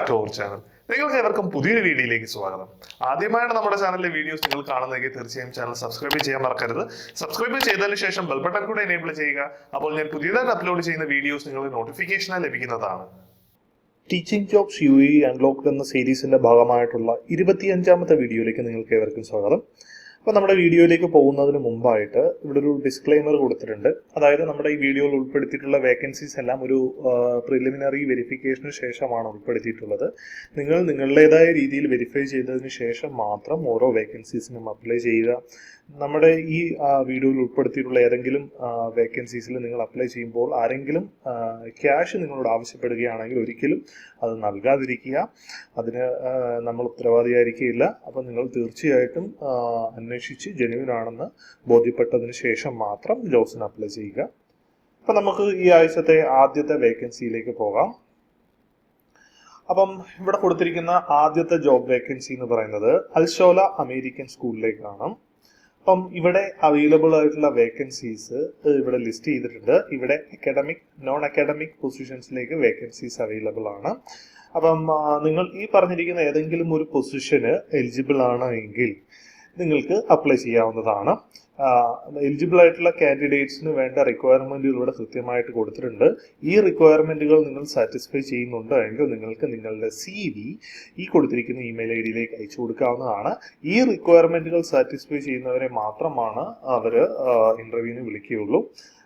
Back to our channel. നിങ്ങൾക്ക് ഏവർക്കും പുതിയൊരു വീഡിയോയിലേക്ക് സ്വാഗതം. ആദ്യമായാണ് നമ്മുടെ ചാനലിലെ വീഡിയോസ് നിങ്ങൾ കാണുന്നതെങ്കിൽ തീർച്ചയായും ചാനൽ സബ്സ്ക്രൈബ് ചെയ്യാൻ മറക്കരുത്. സബ്സ്ക്രൈബ് ചെയ്തതിനു ശേഷം ബെൽ ബട്ടൺ കൂടെ എനേബിൾ ചെയ്യുക. അപ്പോൾ ഞാൻ പുതിയതായിട്ട് അപ്ലോഡ് ചെയ്യുന്ന വീഡിയോസ് നിങ്ങൾക്ക് നോട്ടിഫിക്കേഷനായി ലഭിക്കുന്നതാണ്. ടീച്ചിങ് ജോബ്സ് UAE അൺലോക്ഡ് എന്ന സീരീസിന്റെ ഭാഗമായിട്ടുള്ള 25ാമത്തെ വീഡിയോയിലേക്ക് നിങ്ങൾക്ക് ഏവർക്കും സ്വാഗതം. അപ്പോൾ നമ്മുടെ വീഡിയോയിലേക്ക് പോകുന്നതിന് മുമ്പായിട്ട് ഇവിടെ ഒരു ഡിസ്ക്ലെയിമർ കൊടുത്തിട്ടുണ്ട്. അതായത് നമ്മുടെ ഈ വീഡിയോയിൽ ഉൾപ്പെടുത്തിയിട്ടുള്ള വേക്കൻസീസ് എല്ലാം ഒരു പ്രിലിമിനറി വെരിഫിക്കേഷന് ശേഷമാണ് ഉൾപ്പെടുത്തിയിട്ടുള്ളത്. നിങ്ങൾ നിങ്ങളുടേതായ രീതിയിൽ വെരിഫൈ ചെയ്തതിന് ശേഷം മാത്രം ഓരോ വേക്കൻസീസിനും അപ്ലൈ ചെയ്യുക. നമ്മുടെ ഈ വീഡിയോയിൽ ഉൾപ്പെടുത്തിയിട്ടുള്ള ഏതെങ്കിലും വേക്കൻസീസിൽ നിങ്ങൾ അപ്ലൈ ചെയ്യുമ്പോൾ ആരെങ്കിലും ക്യാഷ് നിങ്ങളോട് ആവശ്യപ്പെടുകയാണെങ്കിൽ ഒരിക്കലും അത് നൽകാതിരിക്കുക. അതിന് നമ്മൾ ഉത്തരവാദിയായിരിക്കില്ല. അപ്പം നിങ്ങൾ തീർച്ചയായിട്ടും അന്വേഷിച്ച് ജെന്യുവിൻ ആണെന്ന് ബോധ്യപ്പെട്ടതിന് ശേഷം മാത്രം ജോബ്സിന് അപ്ലൈ ചെയ്യുക. അപ്പം നമുക്ക് ഈ ആഴ്ചത്തെ ആദ്യത്തെ വേക്കൻസിയിലേക്ക് പോകാം. അപ്പം ഇവിടെ കൊടുത്തിരിക്കുന്ന ആദ്യത്തെ ജോബ് വേക്കൻസി എന്ന് പറയുന്നത് അൽഷോല അമേരിക്കൻ സ്കൂളിലേക്കാണ്. അപ്പം ഇവിടെ അവൈലബിൾ ആയിട്ടുള്ള വേക്കൻസീസ് ഇവിടെ ലിസ്റ്റ് ചെയ്തിട്ടുണ്ട്. ഇവിടെ അക്കാഡമിക് നോൺ അക്കാഡമിക് പൊസിഷൻസിലേക്ക് വേക്കൻസീസ് അവൈലബിൾ ആണ്. അപ്പം നിങ്ങൾ ഈ പറഞ്ഞിരിക്കുന്ന ഏതെങ്കിലും ഒരു പൊസിഷന് എലിജിബിൾ ആണ് എങ്കിൽ നിങ്ങൾക്ക് അപ്ലൈ ചെയ്യാവുന്നതാണ്. എലിജിബിൾ ആയിട്ടുള്ള കാൻഡിഡേറ്റ്സിന് വേണ്ട റിക്വയർമെന്റുകൾ ഇവിടെ കൃത്യമായിട്ട് കൊടുത്തിട്ടുണ്ട്. ഈ റിക്വയർമെന്റുകൾ നിങ്ങൾ സാറ്റിസ്ഫൈ ചെയ്യുന്നുണ്ട് എങ്കിൽ നിങ്ങൾക്ക് നിങ്ങളുടെ CV ഈ കൊടുത്തിരിക്കുന്ന ഇമെയിൽ ID അയച്ചു കൊടുക്കാവുന്നതാണ്. ഈ റിക്വയർമെന്റുകൾ സാറ്റിസ്ഫൈ ചെയ്യുന്നവരെ മാത്രമാണ് അവർ ഇന്റർവ്യൂവിന് വിളിക്കുകയുള്ളൂ.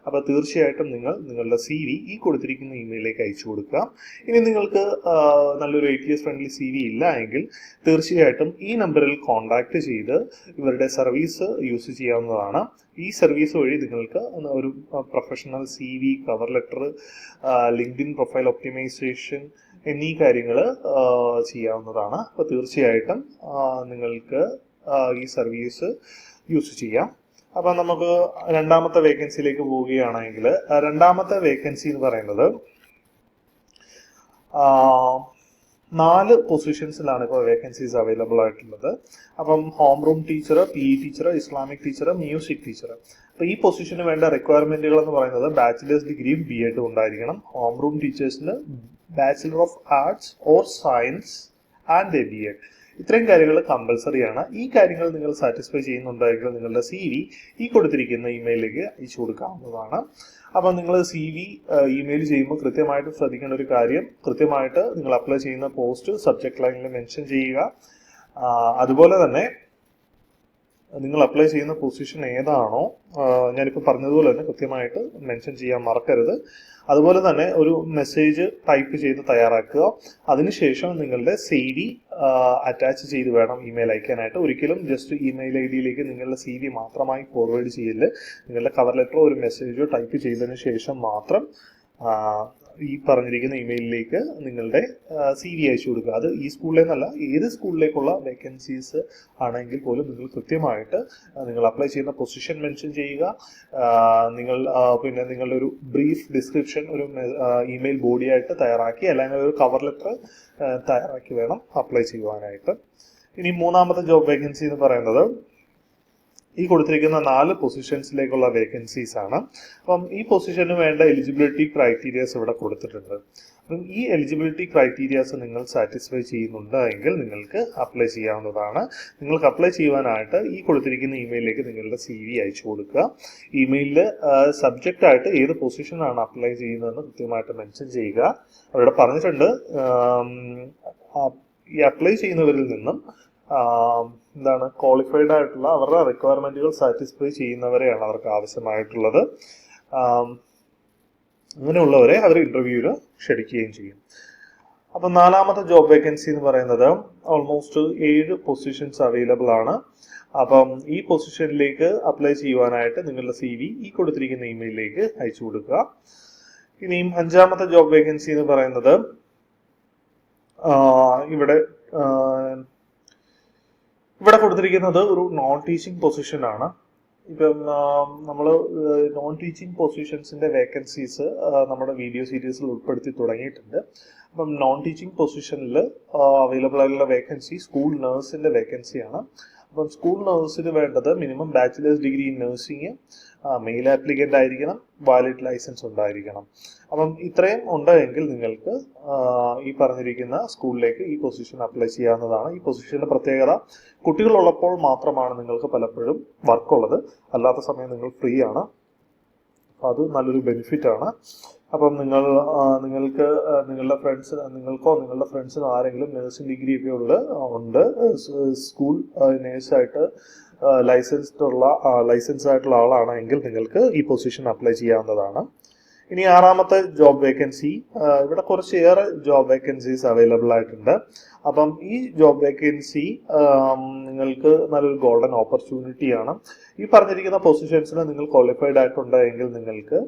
അപ്പോൾ തീർച്ചയായിട്ടും നിങ്ങൾ നിങ്ങളുടെ CV ഈ കൊടുത്തിരിക്കുന്ന ഇമെയിലിലേക്ക് അയച്ചു കൊടുക്കുക. ഇനി നിങ്ങൾക്ക് നല്ലൊരു ATS ഫ്രണ്ട്ലി CV ഇല്ല എങ്കിൽ തീർച്ചയായിട്ടും ഈ നമ്പറിൽ കോൺടാക്ട് ചെയ്ത് ഇവരുടെ സർവീസ് യൂസ് ചെയ്യാവുന്നതാണ്. ഈ സർവീസ് വഴി നിങ്ങൾക്ക് ഒരു professional CV, cover letter, LinkedIn profile optimisation എന്നീ കാര്യങ്ങൾ ചെയ്യാവുന്നതാണ്. അപ്പോൾ തീർച്ചയായിട്ടും നിങ്ങൾക്ക് ഈ സർവീസ് യൂസ് ചെയ്യാം. അപ്പം നമുക്ക് രണ്ടാമത്തെ വേക്കൻസിയിലേക്ക് പോവുകയാണെങ്കിൽ രണ്ടാമത്തെ വേക്കൻസി എന്ന് പറയുന്നത് 4 പൊസിഷൻസിലാണ് ഇപ്പോൾ വേക്കൻസീസ് അവൈലബിൾ ആയിട്ടുള്ളത്. അപ്പം home room teacher, PE teacher, Islamic teacher, music teacher. അപ്പോൾ ഈ പൊസിഷന് വേണ്ട റിക്വയർമെന്റുകൾ എന്ന് പറയുന്നത് ബാച്ചിലേഴ്സ് ഡിഗ്രിയും BEd ഉണ്ടായിരിക്കണം. ഹോം റൂം ടീച്ചേഴ്സിന് bachelor of arts or science and BEd. ഇത്രയും കാര്യങ്ങൾ കമ്പൽസറിയാണ്. ഈ കാര്യങ്ങൾ നിങ്ങൾ സാറ്റിസ്ഫൈ ചെയ്യുന്നുണ്ടെങ്കിൽ നിങ്ങളുടെ CV ഈ കൊടുത്തിരിക്കുന്ന ഇമെയിലിലേക്ക് അയച്ചു കൊടുക്കാവുന്നതാണ്. അപ്പം നിങ്ങൾ CV ഇമെയിൽ ചെയ്യുമ്പോൾ കൃത്യമായിട്ട് ശ്രദ്ധിക്കേണ്ട ഒരു കാര്യം, കൃത്യമായിട്ട് നിങ്ങൾ അപ്ലൈ ചെയ്യുന്ന പോസ്റ്റ് സബ്ജക്ട് ലൈനിൽ മെൻഷൻ ചെയ്യുക. അതുപോലെ തന്നെ നിങ്ങൾ അപ്ലൈ ചെയ്യുന്ന പൊസിഷൻ ഏതാണോ ഞാനിപ്പോൾ പറഞ്ഞതുപോലെ തന്നെ കൃത്യമായിട്ട് മെൻഷൻ ചെയ്യാൻ മറക്കരുത്. അതുപോലെ തന്നെ ഒരു മെസ്സേജ് ടൈപ്പ് ചെയ്ത് തയ്യാറാക്കുക. അതിനുശേഷം നിങ്ങളുടെ CV അറ്റാച്ച് ചെയ്ത് വേണം ഇമെയിൽ അയക്കാനായിട്ട്. ഒരിക്കലും ജസ്റ്റ് ഇമെയിൽ ID നിങ്ങളുടെ CV മാത്രമായി ഫോർവേഡ് ചെയ്യില്ല. നിങ്ങളുടെ കവർ ലെറ്ററോ ഒരു മെസ്സേജോ ടൈപ്പ് ചെയ്തതിന് ശേഷം മാത്രം ഈ പറഞ്ഞിരിക്കുന്ന ഇമെയിലിലേക്ക് നിങ്ങളുടെ CV അയച്ചു കൊടുക്കുക. അത് ഈ സ്കൂളിലേന്നല്ല, ഏത് സ്കൂളിലേക്കുള്ള വേക്കൻസീസ് ആണെങ്കിൽ പോലും നിങ്ങൾ കൃത്യമായിട്ട് നിങ്ങൾ അപ്ലൈ ചെയ്യുന്ന പൊസിഷൻ മെൻഷൻ ചെയ്യുക. നിങ്ങൾ പിന്നെ നിങ്ങളുടെ ഒരു ബ്രീഫ് ഡിസ്ക്രിപ്ഷൻ ഒരു ഇമെയിൽ ബോഡിയായിട്ട് തയ്യാറാക്കി അല്ലെങ്കിൽ ഒരു കവർ ലെറ്റർ തയ്യാറാക്കി വേണം അപ്ലൈ ചെയ്യുവാനായിട്ട്. ഇനി മൂന്നാമത്തെ ജോബ് വേക്കൻസി എന്ന് പറയുന്നത് ഈ കൊടുത്തിരിക്കുന്ന 4 പൊസിഷൻസിലേക്കുള്ള വേക്കൻസീസ് ആണ്. അപ്പം ഈ പൊസിഷന് വേണ്ട എലിജിബിലിറ്റി ക്രൈറ്റീരിയാസ് ഇവിടെ കൊടുത്തിട്ടുണ്ട്. അപ്പം ഈ എലിജിബിലിറ്റി ക്രൈറ്റീരിയാസ് നിങ്ങൾ സാറ്റിസ്ഫൈ ചെയ്യുന്നുണ്ട് എങ്കിൽ നിങ്ങൾക്ക് അപ്ലൈ ചെയ്യാവുന്നതാണ്. നിങ്ങൾക്ക് അപ്ലൈ ചെയ്യുവാനായിട്ട് ഈ കൊടുത്തിരിക്കുന്ന ഇമെയിലിലേക്ക് നിങ്ങളുടെ CV അയച്ചു കൊടുക്കുക. ഇമെയിലിൽ സബ്ജക്റ്റ് ആയിട്ട് ഏത് പൊസിഷനാണ് അപ്ലൈ ചെയ്യുന്നതെന്ന് കൃത്യമായിട്ട് മെൻഷൻ ചെയ്യുക. അവിടെ പറഞ്ഞിട്ടുണ്ട് ഈ അപ്ലൈ ചെയ്യുന്നവരിൽ നിന്നും എന്താണ് ക്വാളിഫൈഡ് ആയിട്ടുള്ള അവരുടെ റിക്വയർമെന്റുകൾ സാറ്റിസ്ഫൈ ചെയ്യുന്നവരെയാണ് അവർക്ക് ആവശ്യമായിട്ടുള്ളത്. അങ്ങനെയുള്ളവരെ അവർ ഇന്റർവ്യൂവിൽ ക്ഷണിക്കുകയും ചെയ്യും. അപ്പം നാലാമത്തെ ജോബ് വേക്കൻസി എന്ന് പറയുന്നത് ഓൾമോസ്റ്റ് 7 പൊസിഷൻസ് അവൈലബിൾ ആണ്. അപ്പം ഈ പൊസിഷനിലേക്ക് അപ്ലൈ ചെയ്യുവാനായിട്ട് നിങ്ങളുടെ CV ഈ കൊടുത്തിരിക്കുന്ന ഇമെയിലിലേക്ക് അയച്ചു കൊടുക്കുക. ഇനിയും 5ാമത്തെ ജോബ് വേക്കൻസി എന്ന് പറയുന്നത് ഇവിടെ കൊടുത്തിരിക്കുന്നത് ഒരു നോൺ ടീച്ചിങ് പൊസിഷൻ ആണ്. ഇപ്പം നമ്മൾ നോൺ ടീച്ചിങ് പൊസിഷൻസിന്റെ വേക്കൻസീസ് നമ്മുടെ വീഡിയോ സീരീസിൽ ഉൾപ്പെടുത്തി തുടങ്ങിയിട്ടുണ്ട്. അപ്പം നോൺ ടീച്ചിങ് പൊസിഷനിൽ അവൈലബിൾ ആയിട്ടുള്ള വേക്കൻസി സ്കൂൾ നഴ്സിന്റെ വേക്കൻസിയാണ്. അപ്പം സ്കൂൾ നഴ്സിന് വേണ്ടത് minimum bachelor's degree in nursing, male applicant ആയിരിക്കണം, വാലിഡ് ലൈസൻസ് ഉണ്ടായിരിക്കണം. അപ്പം ഇത്രയും ഉണ്ടെങ്കിൽ നിങ്ങൾക്ക് ഈ പറഞ്ഞിരിക്കുന്ന സ്കൂളിലേക്ക് ഈ പൊസിഷൻ അപ്ലൈ ചെയ്യാവുന്നതാണ്. ഈ പൊസിഷന്റെ പ്രത്യേകത, കുട്ടികളുള്ളപ്പോൾ മാത്രമാണ് നിങ്ങൾക്ക് പലപ്പോഴും വർക്കുള്ളത്, അല്ലാത്ത സമയം നിങ്ങൾ ഫ്രീ ആണ്. അപ്പം അത് നല്ലൊരു ബെനിഫിറ്റ് ആണ്. അപ്പം നിങ്ങൾക്ക് നിങ്ങളുടെ നിങ്ങളുടെ ഫ്രണ്ട്സിനോ ആരെങ്കിലും നഴ്സിംഗ് ഡിഗ്രി ഒക്കെ ഉണ്ട് സ്കൂൾ നേഴ്സായിട്ട് ലൈസൻസ് ആയിട്ടുള്ള ആളാണെങ്കിൽ നിങ്ങൾക്ക് ഈ പൊസിഷൻ അപ്ലൈ ചെയ്യാവുന്നതാണ്. ഇനി 6ാമത്തെ ജോബ് വേക്കൻസി, ഇവിടെ കുറച്ചേറെ ജോബ് വേക്കൻസീസ് അവൈലബിൾ ആയിട്ടുണ്ട്. അപ്പം ഈ ജോബ് വേക്കൻസി നിങ്ങൾക്ക് നല്ലൊരു ഗോൾഡൻ ഓപ്പർച്യൂണിറ്റിയാണ്. ഈ പറഞ്ഞിരിക്കുന്ന പൊസിഷൻസിന് നിങ്ങൾ ക്വാളിഫൈഡ് ആയിട്ടുണ്ടെങ്കിൽ നിങ്ങൾക്ക്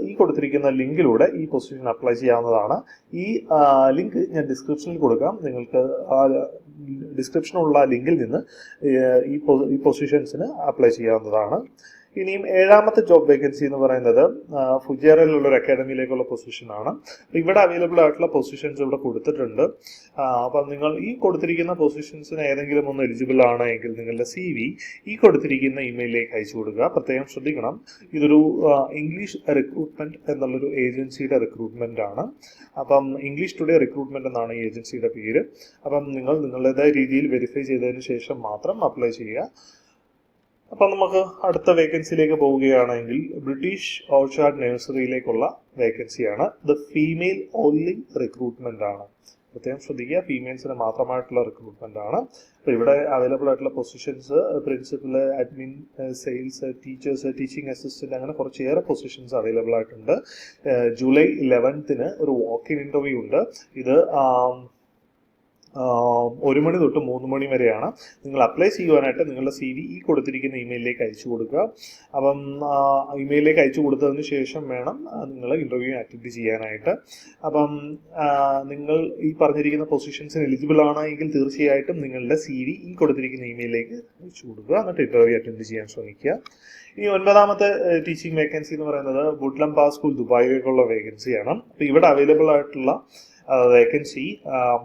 ഈ കൊടുത്തിരിക്കുന്ന ലിങ്കിലൂടെ ഈ പൊസിഷൻ അപ്ലൈ ചെയ്യാവുന്നതാണ്. ഈ ലിങ്ക് ഞാൻ ഡിസ്ക്രിപ്ഷനിൽ കൊടുക്കാം. നിങ്ങൾക്ക് ഡിസ്ക്രിപ്ഷനിലുള്ള ലിങ്കിൽ നിന്ന് ഈ പൊസിഷൻസിന് അപ്ലൈ ചെയ്യാവുന്നതാണ്. ഇനിയും 7ാമത്തെ ജോബ് വേക്കൻസി എന്ന് പറയുന്നത് ഫുജിയറയിലുള്ള ഒരു അക്കാഡമിയിലേക്കുള്ള പൊസിഷനാണ്. ഇവിടെ അവൈലബിൾ ആയിട്ടുള്ള പൊസിഷൻസ് ഇവിടെ കൊടുത്തിട്ടുണ്ട്. അപ്പം നിങ്ങൾ ഈ കൊടുത്തിരിക്കുന്ന പൊസിഷൻസിന് ഏതെങ്കിലും ഒന്ന് എലിജിബിൾ ആണ് എങ്കിൽ നിങ്ങളുടെ CV ഈ കൊടുത്തിരിക്കുന്ന ഇമെയിലിലേക്ക് അയച്ചു കൊടുക്കുക. പ്രത്യേകം ശ്രദ്ധിക്കണം, ഇതൊരു ഇംഗ്ലീഷ് റിക്രൂട്ട്മെന്റ് എന്നുള്ളൊരു ഏജൻസിയുടെ റിക്രൂട്ട്മെന്റ് ആണ്. അപ്പം ഇംഗ്ലീഷ് ടുഡേ റിക്രൂട്ട്മെന്റ് എന്നാണ് ഈ ഏജൻസിയുടെ പേര്. അപ്പം നിങ്ങൾ നിങ്ങളുടേതായ രീതിയിൽ വെരിഫൈ ചെയ്തതിന് ശേഷം മാത്രം അപ്ലൈ ചെയ്യുക. അപ്പം നമുക്ക് അടുത്ത വേക്കൻസിയിലേക്ക് പോവുകയാണെങ്കിൽ ബ്രിട്ടീഷ് ഓർച്ചാർഡ് നഴ്സറിയിലേക്കുള്ള വേക്കൻസിയാണ്. ഇത് ഫീമെയിൽ ഓൺലി റിക്രൂട്ട്മെന്റ് ആണ്. പ്രത്യേകം ശ്രദ്ധിക്കുക, ഫീമെയിൽസിന് മാത്രമായിട്ടുള്ള റിക്രൂട്ട്മെന്റ് ആണ്. അപ്പോൾ ഇവിടെ അവൈലബിൾ ആയിട്ടുള്ള positions principal, admin, sales, teachers, teaching assistant, അങ്ങനെ കുറച്ചേറെ പൊസിഷൻസ് അവൈലബിൾ ആയിട്ടുണ്ട്. ജൂലൈ 11 ഒരു വാക്ക് ഇൻ ഇന്റർവ്യൂ ഉണ്ട്. ഇത് 1 മണി തൊട്ട് 3 മണി വരെയാണ്. നിങ്ങൾ അപ്ലൈ ചെയ്യുവാനായിട്ട് നിങ്ങളുടെ CV ഈ കൊടുത്തിരിക്കുന്ന ഇമെയിലിലേക്ക് അയച്ചു കൊടുക്കുക. അപ്പം ഇമെയിലിലേക്ക് അയച്ചു കൊടുത്തതിന് ശേഷം വേണം നിങ്ങൾ ഇന്റർവ്യൂ അറ്റൻഡ് ചെയ്യാനായിട്ട്. അപ്പം നിങ്ങൾ ഈ പറഞ്ഞിരിക്കുന്ന പൊസിഷൻസിന് എലിജിബിൾ ആണെങ്കിൽ തീർച്ചയായിട്ടും നിങ്ങളുടെ CV ഈ കൊടുത്തിരിക്കുന്ന ഇമെയിലിലേക്ക് അയച്ചു കൊടുക്കുക. എന്നിട്ട് ഇന്റർവ്യൂ അറ്റൻഡ് ചെയ്യാൻ ശ്രമിക്കുക. ഇനി 9ാമത്തെ ടീച്ചിങ് വേക്കൻസി എന്ന് പറയുന്നത് വുഡ്ലംബ സ്കൂൾ ദുബായിലേക്കുള്ള വേക്കൻസിയാണ്. അപ്പോൾ ഇവിടെ അവൈലബിൾ ആയിട്ടുള്ള vacancy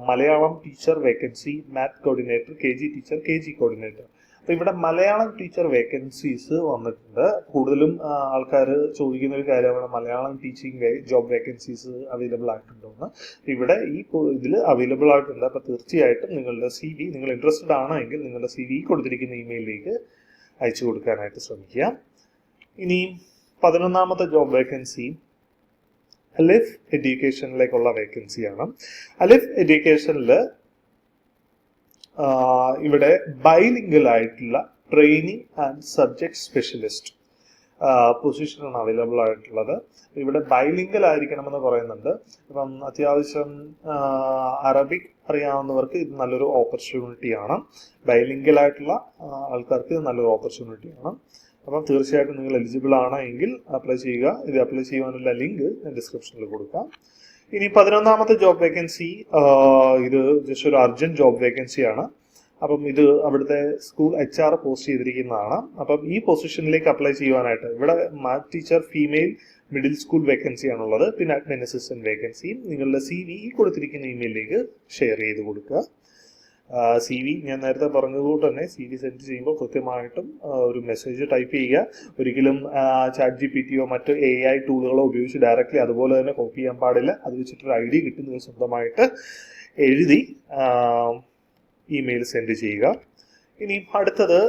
Malayalam teacher vacancy, math coordinator, KG teacher, KG coordinator. അപ്പോൾ ഇവിടെ മലയാളം ടീച്ചർ വേക്കൻസീസ് വന്നിട്ടുണ്ട്. കൂടുതലും ആൾക്കാർ ചോദിക്കുന്ന ഒരു കാര്യമാണ് Malayalam teaching job vacancies available ആയിട്ടുണ്ടോയെന്ന്. ഇവിടെ ഇതിൽ അവൈലബിൾ ആയിട്ടുണ്ട്. അപ്പോൾ തീർച്ചയായിട്ടും നിങ്ങളുടെ CV, നിങ്ങൾ ഇൻട്രസ്റ്റഡ് ആണെങ്കിൽ നിങ്ങളുടെ CV കൊടുത്തിരിക്കുന്ന ഇമെയിലിലേക്ക് അയച്ചു കൊടുക്കാനായിട്ട് ശ്രമിക്കുക. ഇനി 11ാമത്തെ ജോബ് വേക്കൻസി അലിഫ് എഡ്യൂക്കേഷനിലേക്കുള്ള വേക്കൻസിയാണ്. അലിഫ് എഡ്യൂക്കേഷനിൽ ഇവിടെ ബൈലിംഗൽ ആയിട്ടുള്ള ട്രെയിനിങ് ആൻഡ് സബ്ജക്ട് സ്പെഷ്യലിസ്റ്റ് പൊസിഷനാണ് അവൈലബിൾ ആയിട്ടുള്ളത്. ഇവിടെ ബൈലിംഗൽ ആയിരിക്കണമെന്ന് പറയുന്നുണ്ട്. അപ്പം അത്യാവശ്യം അറബിക് അറിയാവുന്നവർക്ക് ഇത് നല്ലൊരു ഓപ്പർച്യൂണിറ്റിയാണ്. ബൈലിംഗൽ ആയിട്ടുള്ള ആൾക്കാർക്ക് ഇത് നല്ലൊരു ഓപ്പർച്യൂണിറ്റിയാണ്. അപ്പം തീർച്ചയായിട്ടും നിങ്ങൾ എലിജിബിൾ ആണ് എങ്കിൽ അപ്ലൈ ചെയ്യുക. ഇത് അപ്ലൈ ചെയ്യുവാനുള്ള ലിങ്ക് ഞാൻ ഡിസ്ക്രിപ്ഷനിൽ കൊടുക്കാം. ഇനി 11ാമത്തെ ജോബ് വേക്കൻസി, ഇത് ജസ്റ്റ് ഒരു അർജന്റ് ജോബ് വേക്കൻസിയാണ്. അപ്പം ഇത് അവിടുത്തെ സ്കൂൾ HR പോസ്റ്റ് ചെയ്തിരിക്കുന്നതാണ്. അപ്പം ഈ പൊസിഷനിലേക്ക് അപ്ലൈ ചെയ്യുവാനായിട്ട് ഇവിടെ math teacher female middle school vacancy ആണുള്ളത്. പിന്നെ അഡ്മിൻ അസിസ്റ്റന്റ് വേക്കൻസിയും നിങ്ങളുടെ CV കൊടുത്തിരിക്കുന്ന ഇമെയിലിലേക്ക് ഷെയർ ചെയ്ത് കൊടുക്കുക. CV ഞാൻ നേരത്തെ പറഞ്ഞതുകൊണ്ട് തന്നെ CV സെൻഡ് ചെയ്യുമ്പോൾ കൃത്യമായിട്ടും ഒരു മെസ്സേജ് ടൈപ്പ് ചെയ്യുക. ഒരിക്കലും ChatGPT മറ്റ് AI ടൂളുകളോ ഉപയോഗിച്ച് ഡയറക്റ്റ്ലി അതുപോലെ തന്നെ കോപ്പി ചെയ്യാൻ പാടില്ല. അത് വെച്ചിട്ടൊരു ID കിട്ടി നിങ്ങൾ സ്വന്തമായിട്ട് എഴുതി ഇമെയിൽ സെൻഡ് ചെയ്യുക. ഇനി അടുത്തത്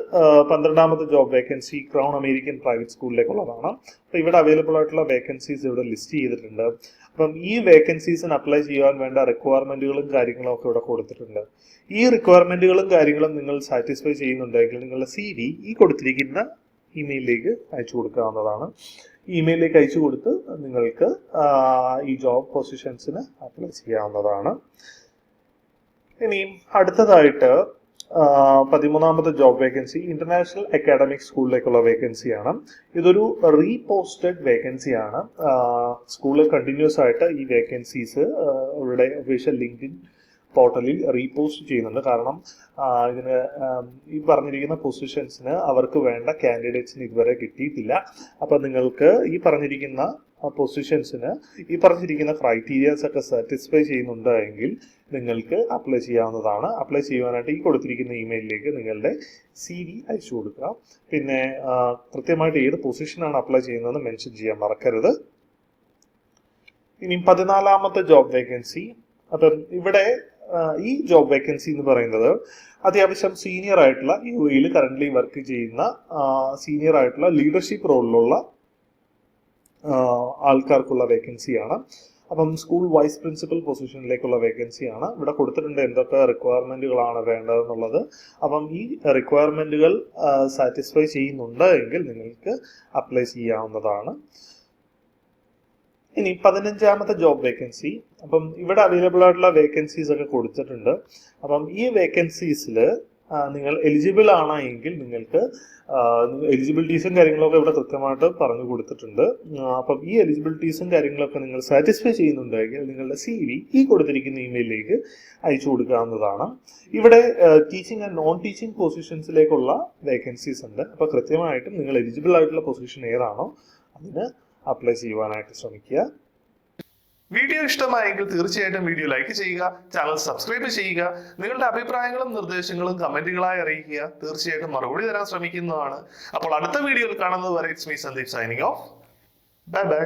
12ാമത്തെ job vacancy crown American private സ്കൂളിലേക്കുള്ളതാണ്. അപ്പോൾ ഇവിടെ അവൈലബിൾ ആയിട്ടുള്ള വേക്കൻസീസ് ഇവിടെ ലിസ്റ്റ് ചെയ്തിട്ടുണ്ട്. അപ്പം ഈ വേക്കൻസീസിന് അപ്ലൈ ചെയ്യാൻ വേണ്ട റിക്വയർമെന്റുകളും കാര്യങ്ങളും ഒക്കെ ഇവിടെ കൊടുത്തിട്ടുണ്ട്. ഈ റിക്വയർമെന്റുകളും കാര്യങ്ങളും നിങ്ങൾ സാറ്റിസ്ഫൈ ചെയ്യുന്നുണ്ടെങ്കിൽ നിങ്ങളുടെ CV ഈ കൊടുത്തിരിക്കുന്ന ഇമെയിലിലേക്ക് അയച്ചു കൊടുക്കാവുന്നതാണ്. ഈ ഇമെയിലിലേക്ക് അയച്ചു കൊടുത്ത് നിങ്ങൾക്ക് ഈ ജോബ് പൊസിഷൻസിന് അപ്ലൈ ചെയ്യാവുന്നതാണ്. ഇനിയും അടുത്തതായിട്ട് 13ാമത്തെ ജോബ് വേക്കൻസി ഇന്റർനാഷണൽ അക്കാഡമിക് സ്കൂളിലേക്കുള്ള വേക്കൻസിയാണ്. ഇതൊരു റീപോസ്റ്റഡ് വേക്കൻസിയാണ്. സ്കൂളിൽ കണ്ടിന്യൂസ് ആയിട്ട് ഈ വേക്കൻസീസ് അവരുടെ ഒഫീഷ്യൽ ലിങ്ക്ഡിൻ പോർട്ടലിൽ റീപോസ്റ്റ് ചെയ്യുന്നുണ്ട്. കാരണം ഇതിന് ഈ പറഞ്ഞിരിക്കുന്ന പൊസിഷൻസിന് അവർക്ക് വേണ്ട കാൻഡിഡേറ്റ്സിന് ഇതുവരെ കിട്ടിയിട്ടില്ല. അപ്പം നിങ്ങൾക്ക് ഈ പറഞ്ഞിരിക്കുന്ന പൊസിഷൻസിന് ഈ പറഞ്ഞിരിക്കുന്ന ക്രൈറ്റീരിയാസ് ഒക്കെ സാറ്റിസ്ഫൈ ചെയ്യുന്നുണ്ട് എങ്കിൽ നിങ്ങൾക്ക് അപ്ലൈ ചെയ്യാവുന്നതാണ്. അപ്ലൈ ചെയ്യുവാനായിട്ട് ഈ കൊടുത്തിരിക്കുന്ന ഇമെയിലിലേക്ക് നിങ്ങളുടെ CV അയച്ചു കൊടുക്കുക. പിന്നെ കൃത്യമായിട്ട് ഏത് പൊസിഷനാണ് അപ്ലൈ ചെയ്യുന്നതെന്ന് മെൻഷൻ ചെയ്യാൻ മറക്കരുത്. ഇനി 14ാമത്തെ ജോബ് വേക്കൻസി. അപ്പം ഇവിടെ ഈ ജോബ് വേക്കൻസി എന്ന് പറയുന്നത് അത്യാവശ്യം സീനിയർ ആയിട്ടുള്ള UAE കറന്റ്ലി വർക്ക് ചെയ്യുന്ന സീനിയർ ആയിട്ടുള്ള ലീഡർഷിപ്പ് റോളിലുള്ള ആൾക്കാർക്കുള്ള വേക്കൻസിയാണ്. അപ്പം സ്കൂൾ വൈസ് പ്രിൻസിപ്പൽ പൊസിഷനിലേക്കുള്ള വേക്കൻസിയാണ്. ഇവിടെ കൊടുത്തിട്ടുണ്ട് എന്തൊക്കെ റിക്വയർമെന്റുകളാണ് വേണ്ടതെന്നുള്ളത്. അപ്പം ഈ റിക്വയർമെന്റുകൾ സാറ്റിസ്ഫൈ ചെയ്യുന്നുണ്ട് എങ്കിൽ നിങ്ങൾക്ക് അപ്ലൈ ചെയ്യാവുന്നതാണ്. ഇനി 15ാമത്തെ ജോബ് വേക്കൻസി. അപ്പം ഇവിടെ അവൈലബിൾ ആയിട്ടുള്ള വേക്കൻസീസ് ഒക്കെ കൊടുത്തിട്ടുണ്ട്. അപ്പം ഈ വേക്കൻസീസിൽ നിങ്ങൾ എലിജിബിൾ ആണ് എങ്കിൽ നിങ്ങൾക്ക് എലിജിബിലിറ്റീസും കാര്യങ്ങളൊക്കെ ഇവിടെ കൃത്യമായിട്ട് പറഞ്ഞു കൊടുത്തിട്ടുണ്ട്. അപ്പം ഈ എലിജിബിലിറ്റീസും കാര്യങ്ങളൊക്കെ നിങ്ങൾ സാറ്റിസ്ഫൈ ചെയ്യുന്നുണ്ടെങ്കിൽ നിങ്ങളുടെ CV ഈ കൊടുത്തിരിക്കുന്ന ഇമെയിലിലേക്ക് അയച്ചു കൊടുക്കാവുന്നതാണ്. ഇവിടെ ടീച്ചിങ് ആൻഡ് നോൺ ടീച്ചിങ് പൊസിഷൻസിലേക്കുള്ള വേക്കൻസീസ് ഉണ്ട്. അപ്പോൾ കൃത്യമായിട്ടും നിങ്ങൾ എലിജിബിൾ ആയിട്ടുള്ള പൊസിഷൻ ഏതാണോ അതിന് അപ്ലൈ ചെയ്യുവാനായിട്ട് ശ്രമിക്കുക. വീഡിയോ ഇഷ്ടമായെങ്കിൽ തീർച്ചയായിട്ടും വീഡിയോ ലൈക്ക് ചെയ്യുക, ചാനൽ സബ്സ്ക്രൈബ് ചെയ്യുക. നിങ്ങളുടെ അഭിപ്രായങ്ങളും നിർദ്ദേശങ്ങളും കമന്റുകളായി അറിയിക്കുക. തീർച്ചയായിട്ടും മറുപടി തരാൻ ശ്രമിക്കുന്നതാണ്. അപ്പോൾ അടുത്ത വീഡിയോയിൽ കാണുന്നത് വരെ it's me Sandeep signing off. Bye bye.